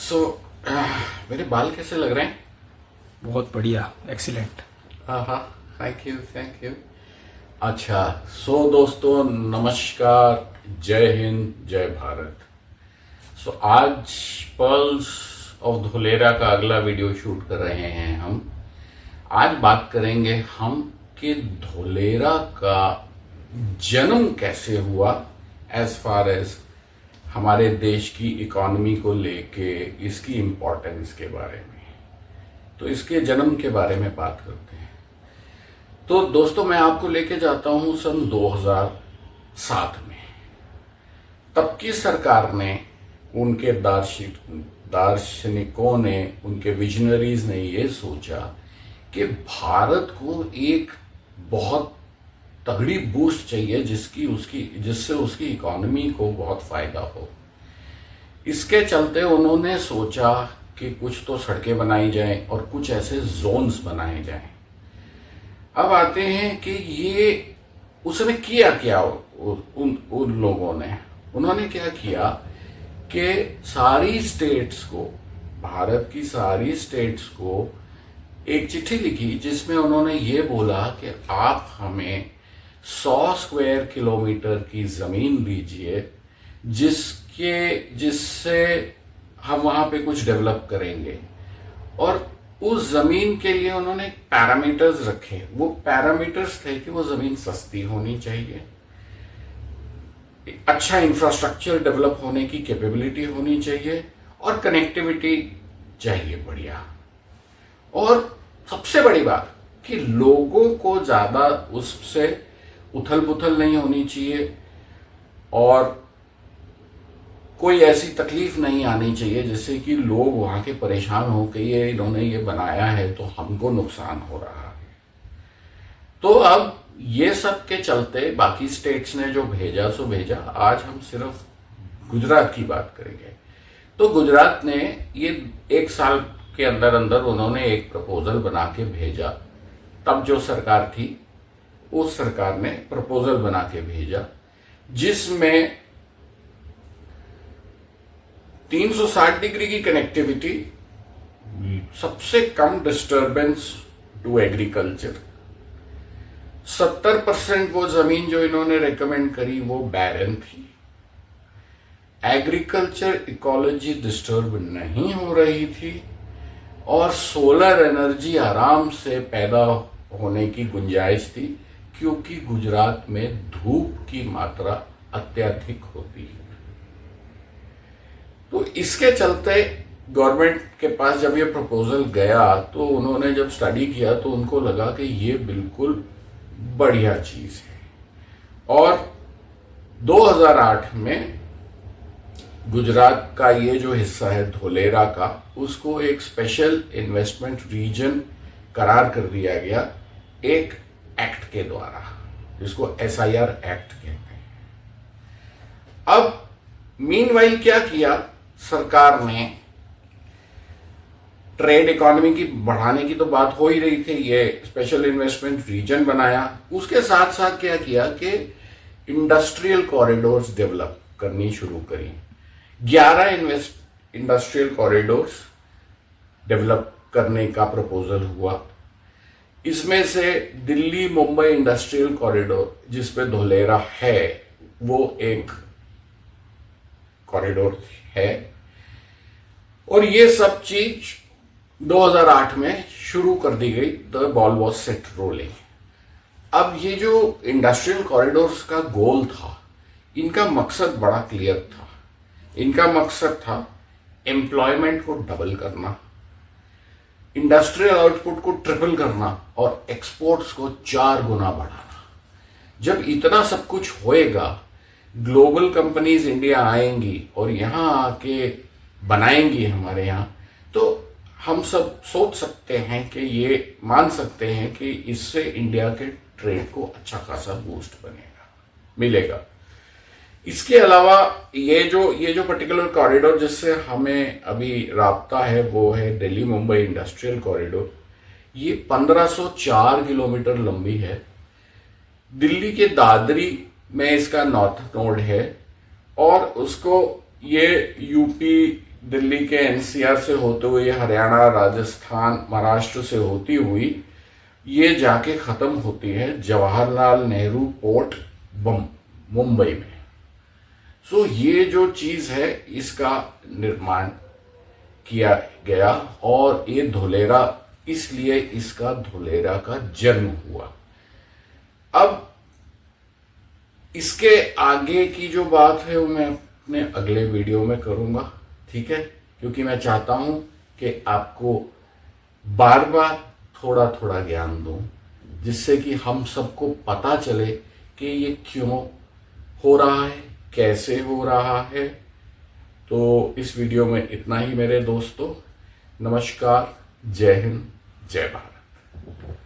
सो मेरे बाल कैसे लग रहे हैं? बहुत बढ़िया, एक्सीलेंट। हाँ हाँ, थैंक यू थैंक यू। अच्छा, सो दोस्तों नमस्कार, जय हिंद जय भारत। सो आज पर्ल्स ऑफ धोलेरा का अगला वीडियो शूट कर रहे हैं हम। आज बात करेंगे हम कि धोलेरा का जन्म कैसे हुआ, एज फार एज हमारे देश की इकोनॉमी को लेके इसकी इम्पोर्टेंस के बारे में। तो इसके जन्म के बारे में बात करते हैं। तो दोस्तों मैं आपको लेके जाता हूं सन 2007 में। तब की सरकार ने, उनके दार्शनिकों ने, उनके विजनरीज ने ये सोचा कि भारत को एक बहुत तगड़ी बूस्ट चाहिए जिससे उसकी इकोनॉमी को बहुत फायदा हो। इसके चलते उन्होंने सोचा कि कुछ तो सड़कें बनाई जाएं और कुछ ऐसे जोन्स बनाए जाएं। अब आते हैं कि ये उसने किया क्या, उन लोगों ने, उन्होंने क्या किया कि सारी स्टेट्स को, भारत की सारी स्टेट्स को एक चिट्ठी लिखी जिसमें उन्होंने ये बोला कि आप हमें 100 स्क्वायर किलोमीटर की जमीन दीजिए जिससे हम वहां पे कुछ डेवलप करेंगे। और उस जमीन के लिए उन्होंने पैरामीटर्स रखे। वो पैरामीटर्स थे कि वो जमीन सस्ती होनी चाहिए, अच्छा इंफ्रास्ट्रक्चर डेवलप होने की कैपेबिलिटी होनी चाहिए और कनेक्टिविटी चाहिए बढ़िया। और सबसे बड़ी बात कि लोगों को ज्यादा उससे उथल पुथल नहीं होनी चाहिए और कोई ऐसी तकलीफ नहीं आनी चाहिए जिससे कि लोग वहां के परेशान हो कि ये इन्होंने ये बनाया है तो हमको नुकसान हो रहा है। तो अब ये सब के चलते बाकी स्टेट्स ने जो भेजा सो भेजा। आज हम सिर्फ गुजरात की बात करेंगे। तो गुजरात ने ये 1 साल के अंदर अंदर उन्होंने एक प्रपोजल बना के भेजा। तब जो सरकार थी उस सरकार ने प्रपोजल बना के भेजा जिसमें 360 डिग्री की कनेक्टिविटी, सबसे कम डिस्टरबेंस टू एग्रीकल्चर। 70% वो जमीन जो इन्होंने रेकमेंड करी वो बैरन थी। एग्रीकल्चर इकोलॉजी डिस्टर्ब नहीं हो रही थी और सोलर एनर्जी आराम से पैदा होने की गुंजाइश थी क्योंकि गुजरात में धूप की मात्रा अत्यधिक होती है। तो इसके चलते गवर्नमेंट के पास जब ये प्रपोजल गया तो उन्होंने जब स्टडी किया तो उनको लगा कि ये बिल्कुल बढ़िया चीज है। और 2008 में गुजरात का ये जो हिस्सा है धोलेरा का, उसको एक स्पेशल इन्वेस्टमेंट रीजन करार कर दिया गया एक एक्ट के द्वारा, जिसको SIR एक्ट कहते हैं। अब मीनवाइल क्या किया सरकार ने, ट्रेड इकोनॉमी की बढ़ाने की तो बात हो ही रही थी, ये स्पेशल इन्वेस्टमेंट रीजन बनाया। उसके साथ साथ क्या किया कि इंडस्ट्रियल कॉरिडोर्स डेवलप करनी शुरू करी। 11 इंडस्ट्रियल कॉरिडोर्स डेवलप करने का प्रपोजल हुआ। इसमें से दिल्ली मुंबई इंडस्ट्रियल कॉरिडोर जिसपे धोलेरा है वो एक कॉरिडोर है। और ये सब चीज 2008 में शुरू कर दी गई। The ball was set rolling. अब ये जो इंडस्ट्रियल कॉरिडोर्स का गोल था, इनका मकसद बड़ा क्लियर था। इनका मकसद था एम्प्लॉयमेंट को डबल करना, इंडस्ट्रियल आउटपुट को ट्रिपल करना और एक्सपोर्ट्स को 4 गुना बढ़ाना। जब इतना सब कुछ होएगा, ग्लोबल कंपनीज इंडिया आएंगी और यहां आके बनाएंगी हमारे यहां, तो हम सब सोच सकते हैं कि ये मान सकते हैं कि इससे इंडिया के ट्रेड को अच्छा खासा बूस्ट मिलेगा। इसके अलावा ये जो पर्टिकुलर कॉरिडोर जिससे हमें अभी राब्ता है वो है दिल्ली मुंबई इंडस्ट्रियल कॉरिडोर। ये 1504 किलोमीटर लंबी है। दिल्ली के दादरी में इसका नॉर्थ नोड है और उसको ये यूपी दिल्ली के एनसीआर से होते हुए हरियाणा, राजस्थान, महाराष्ट्र से होती हुई ये जाके खत्म होती है जवाहरलाल नेहरू पोर्ट मुंबई में। सो ये जो चीज है इसका निर्माण किया गया और ये धोलेरा, इसलिए इसका धोलेरा का जन्म हुआ। अब इसके आगे की जो बात है वो मैं अपने अगले वीडियो में करूंगा, ठीक है, क्योंकि मैं चाहता हूं कि आपको बार बार थोड़ा थोड़ा ज्ञान दूं, जिससे कि हम सबको पता चले कि ये क्यों हो रहा है, कैसे हो रहा है। तो इस वीडियो में इतना ही मेरे दोस्तों। नमस्कार, जय हिंद, जय भारत।